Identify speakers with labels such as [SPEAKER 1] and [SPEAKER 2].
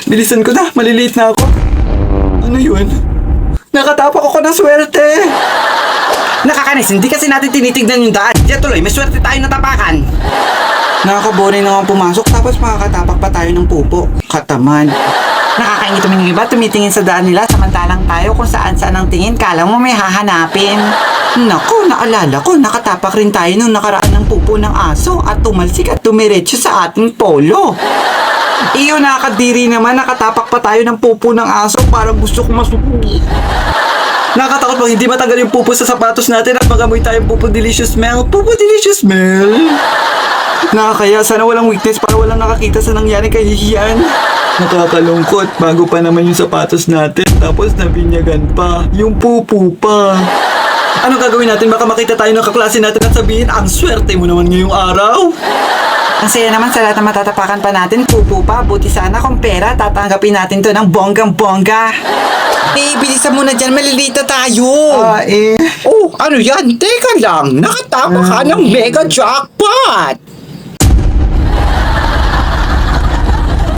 [SPEAKER 1] Bilisan ko na, maliliit na ako. Ano yun? Nakatapak ako ng swerte.
[SPEAKER 2] Nakakanis, hindi kasi natin tinitignan yung daan. Diyan tuloy, may swerte tayo natapakan.
[SPEAKER 1] Nakakaboring naman pumasok tapos makakatapak pa tayo ng pupo. Kataman.
[SPEAKER 2] Nakakaingit naman yung iba, tumitingin sa daan nila samantalang tayo kung saan-saan ang tingin. Kala mo may hahanapin.
[SPEAKER 1] Naku, naalala ko, nakatapak rin tayo nung nakaraan ng pupo ng aso at tumalsik at tumiretso sa ating polo. Iyo, nakakadiri naman, nakatapak pa tayo ng pupo ng aso, parang gusto ko masuki. Nakatakot pag hindi matagal yung pupo sa sapatos natin at magamoy tayong pupo delicious smell. Pupo delicious smell. Nakakaya, sana walang weakness para walang nakakita sa nangyari kay Hihian. Nakakalungkot, bago pa naman yung sapatos natin, tapos nabinyagan pa, yung pupo pa. Anong gagawin natin? Baka makita tayo ng kaklase natin at sabihin, ang swerte mo naman ngayong araw.
[SPEAKER 2] Ang saya naman sa lahat na matatapakan pa natin, pupo pa. Buti sana kung pera, tatanggapin natin to ng bonggang-bongga. Bilisan mo na dyan, malilita tayo.
[SPEAKER 1] Ah,
[SPEAKER 2] Oh, ano yan? Teka lang, nakatama ka ng mega jackpot.